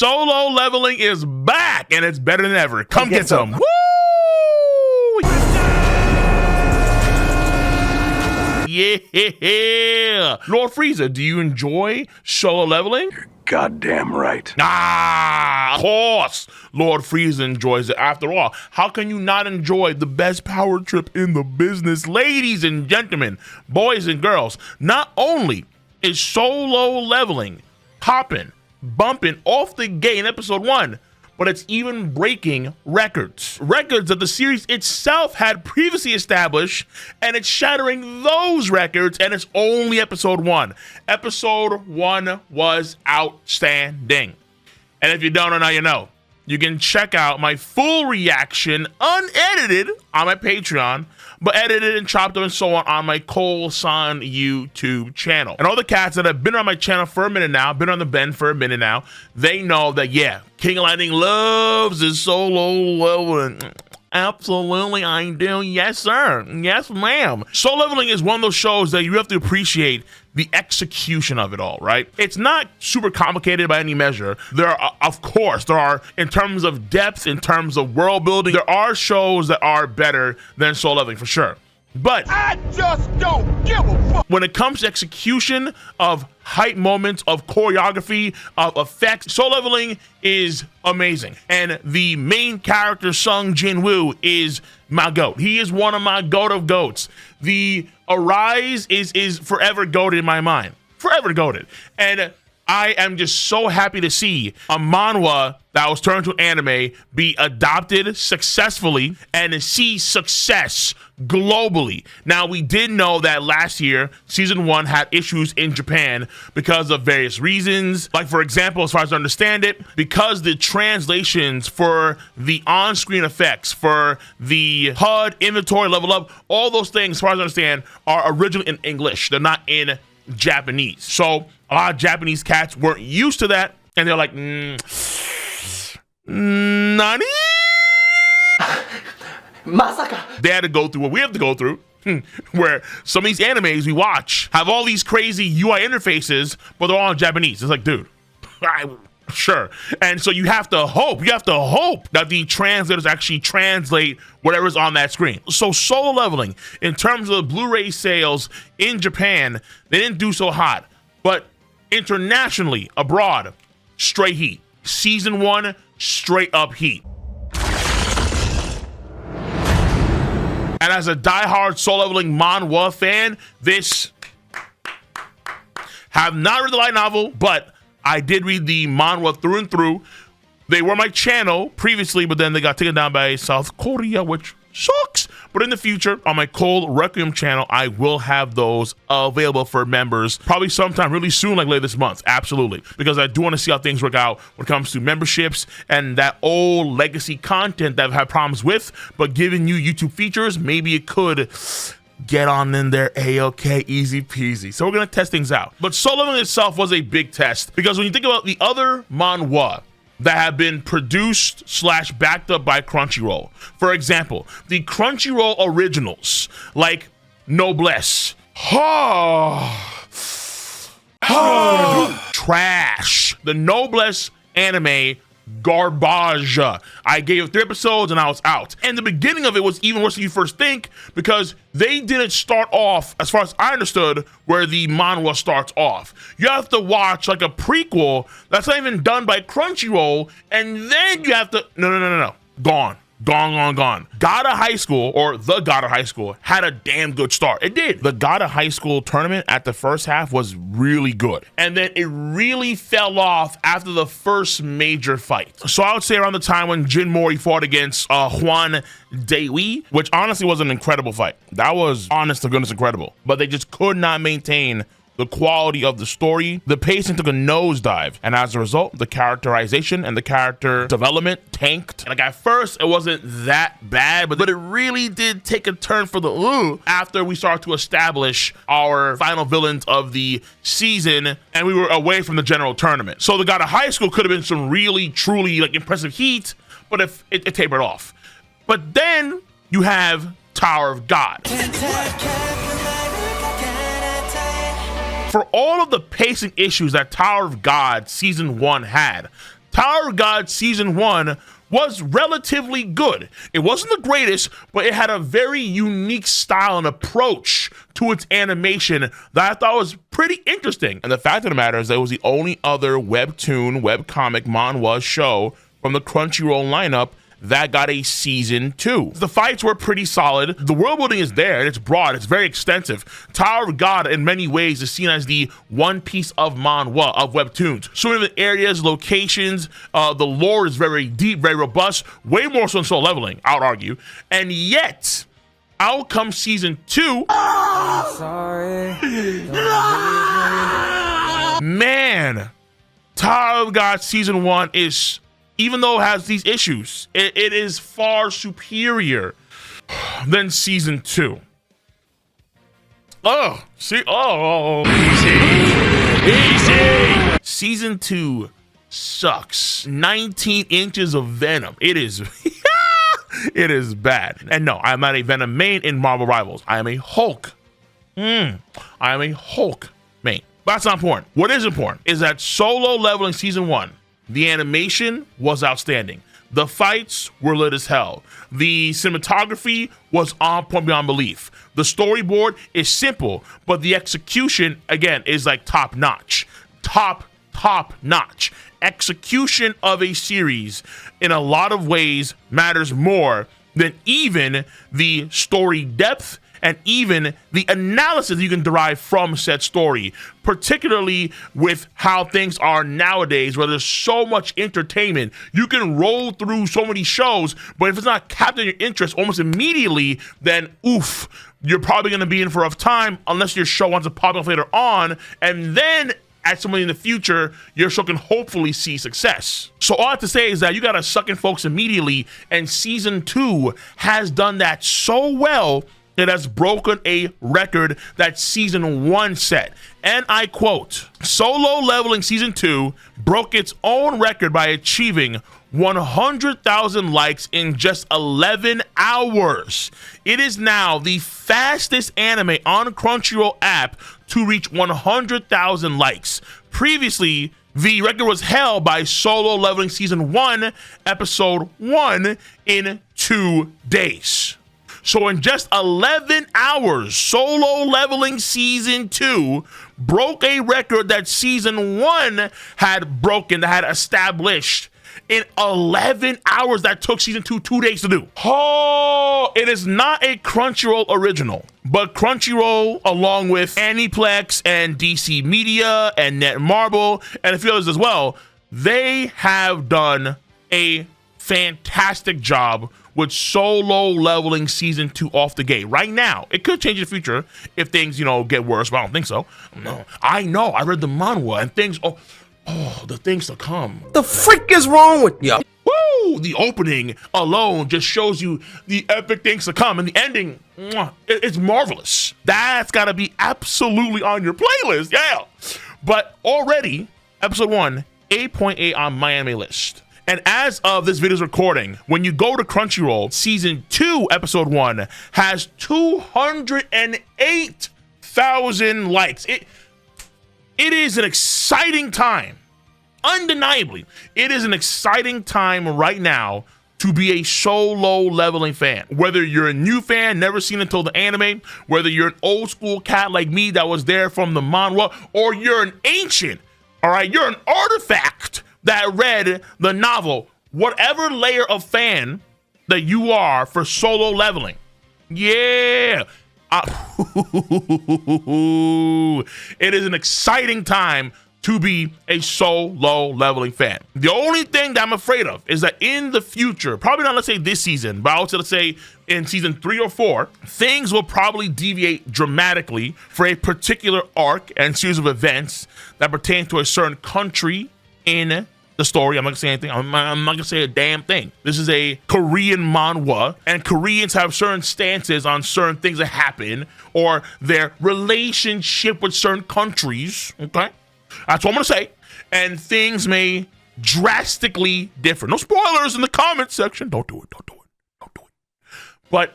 Solo Leveling is back, and it's better than ever. Come get some. Woo! Yeah. Lord Frieza, do you enjoy Solo Leveling? Goddamn right. Of course, Lord Frieza enjoys it. After all, how can you not enjoy the best power trip in the business? Ladies and gentlemen, boys and girls, not only is Solo Leveling popping, bumping off the gate in episode 1, but it's even breaking records. Records that the series itself had previously established, and it's shattering those records, and it's only episode 1. Episode 1 was outstanding. And if you don't know, now you know. You can check out my full reaction, unedited, on my Patreon, but edited and chopped up and so on my Cole-san YouTube channel. And all the cats that have been on my channel for a minute now, been on the bend for a minute now, they know that, yeah, King of Lightning loves his Solo Leveling. Absolutely, I do. Yes, sir. Yes, ma'am. Solo Leveling is one of those shows that you have to appreciate the execution of it all, right? It's not super complicated by any measure. There are, of course, in terms of depth, in terms of world building, there are shows that are better than Solo Leveling for sure. But I just don't give a fuck. When it comes to execution of hype moments, of choreography, of effects, Solo Leveling is amazing. And the main character, Sung Jin-woo, is my goat. He is one of my goat of goats. The Arise is forever goated in my mind. Forever goated. And I am just so happy to see a manhwa that was turned to anime be adopted successfully and to see success globally. Now, we did know that last year, season 1 had issues in Japan because of various reasons. Like, for example, as far as I understand it, because the translations for the on-screen effects, for the HUD, inventory, level up, all those things, as far as I understand, are originally in English. They're not in Japanese. So a lot of Japanese cats weren't used to that, and they're like, Nani? Masaka. They had to go through what we have to go through, where some of these animes we watch have all these crazy UI interfaces, but they're all in Japanese. It's like, dude, sure. And so you have to hope that the translators actually translate whatever's on that screen. So Solo Leveling, in terms of Blu-ray sales in Japan, they didn't do so hot, but internationally, abroad, straight heat. Season 1, straight up heat. And as a diehard Solo Leveling manhwa fan, have not read the light novel, but I did read the manhwa through and through. They were my channel previously, but then they got taken down by South Korea, which sucks. But in the future, on my Cold Requiem channel, I will have those available for members probably sometime really soon, like later this month. Absolutely. Because I do want to see how things work out when it comes to memberships and that old legacy content that I've had problems with. But giving you YouTube features, maybe it could get on in there, A-okay, easy peasy. So we're going to test things out. But Solo Leveling itself was a big test, because when you think about the other manhwa that have been produced / backed up by Crunchyroll, for example, the Crunchyroll originals like Noblesse, trash. The Noblesse anime, garbage. I gave it 3 episodes and I was out. And the beginning of it was even worse than you first think, because they didn't start off, as far as I understood, where the manhwa starts off. You have to watch like a prequel that's not even done by Crunchyroll, and then you have to no. Gone. Gada High School, or the Gada High School, had a damn good start. It did. The Gada High School tournament at the first half was really good. And then it really fell off after the first major fight. So I would say around the time when Jin Mori fought against Juan Dewey, which honestly was an incredible fight. That was, honest to goodness, incredible. But they just could not maintain the quality of the story. The pacing took a nosedive, and as a result, the characterization and the character development tanked. Like, at first, it wasn't that bad, but it really did take a turn for the after we started to establish our final villains of the season, and we were away from the general tournament. So the Gada High School could have been some really, truly like impressive heat, but if it tapered off. But then you have Tower of God. For all of the pacing issues that Tower of God Season 1 had, Tower of God Season 1 was relatively good. It wasn't the greatest, but it had a very unique style and approach to its animation that I thought was pretty interesting. And the fact of the matter is that it was the only other webtoon, webcomic, manhwa show from the Crunchyroll lineup that got a season 2. The fights were pretty solid. The world building is there, and it's broad, it's very extensive. Tower of God in many ways is seen as the One Piece of manhwa, of webtoons. So many of the areas, locations, the lore is very deep, very robust, way more so than Soul Leveling, I would argue. And yet, out comes season 2. Man, Tower of God season 1 is, even though it has these issues, it is far superior than season 2. Oh, see, easy. Season 2 sucks. 19 inches of venom. It is, it is bad. And no, I'm not a Venom main in Marvel Rivals. I am a Hulk. I am a Hulk main. But that's not important. What is important is that Solo Leveling season 1, the animation was outstanding. The fights were lit as hell. The cinematography was on point beyond belief. The storyboard is simple, but the execution, again, is like top notch. Top notch. Execution of a series in a lot of ways matters more than even the story depth and even the analysis you can derive from said story, particularly with how things are nowadays, where there's so much entertainment. You can roll through so many shows, but if it's not capturing your interest almost immediately, then oof, you're probably gonna be in for a rough time unless your show wants to pop up later on, and then at some point in the future, your show can hopefully see success. So all I have to say is that you gotta suck in folks immediately, and season 2 has done that so well. It has broken a record that season 1 set. And I quote, Solo Leveling season 2 broke its own record by achieving 100,000 likes in just 11 hours. It is now the fastest anime on Crunchyroll app to reach 100,000 likes. Previously, the record was held by Solo Leveling season 1, episode 1 in 2 days. So in just 11 hours, Solo Leveling season 2 broke a record that season 1 had broken, that had established. In 11 hours, that took season 2 2 days to do. Oh, it is not a Crunchyroll original, but Crunchyroll, along with Aniplex and DC Media and Netmarble and a few others as well, they have done a fantastic job with Solo Leveling season 2 off the gate. Right now, it could change in the future if things, get worse, but I don't think so. No, I know. I read the manhwa and things. Oh, the things to come. The freak is wrong with you? Woo! The opening alone just shows you the epic things to come, and the ending, it's marvelous. That's got to be absolutely on your playlist, yeah. But already, episode 1, 8.8 on my anime list. And as of this video's recording, when you go to Crunchyroll, season 2, episode 1 has 208,000 likes. It is an exciting time. Undeniably, it is an exciting time right now to be a Solo Leveling fan. Whether you're a new fan, never seen until the anime, whether you're an old school cat like me that was there from the manhwa, or you're an ancient, all right, you're an artifact that read the novel, whatever layer of fan that you are for Solo Leveling, yeah, it is an exciting time to be a Solo Leveling fan. The only thing that I'm afraid of is that in the future, probably not, let's say this season, but I would let's say in season 3 or 4, things will probably deviate dramatically for a particular arc and series of events that pertain to a certain country in the story. I'm not gonna say anything. I'm not gonna say a damn thing. This is a Korean manhwa, and Koreans have certain stances on certain things that happen or their relationship with certain countries. Okay, that's what I'm gonna say. And things may drastically differ. No spoilers in the comment section. Don't do it. Don't do it. Don't do it. But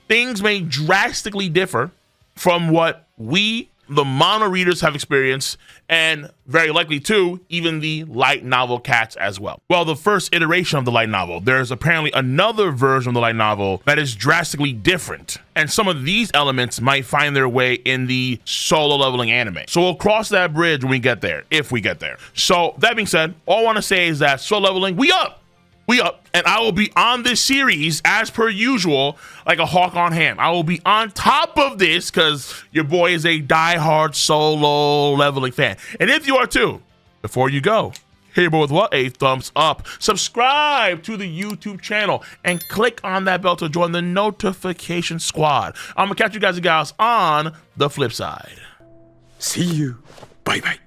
things may drastically differ from what we the manga readers have experienced, and very likely too, even the light novel cats as well. Well, the first iteration of the light novel, there's apparently another version of the light novel that is drastically different. And some of these elements might find their way in the solo leveling anime. So we'll cross that bridge when we get there, if we get there. So that being said, all I want to say is that solo leveling, we up. And I will be on this series as per usual, like a hawk on ham. I will be on top of this because your boy is a diehard solo leveling fan. And if you are too, before you go, hit your boy with what? A thumbs up. Subscribe to the YouTube channel and click on that bell to join the notification squad. I'm gonna catch you guys and gals on the flip side. See you. Bye bye.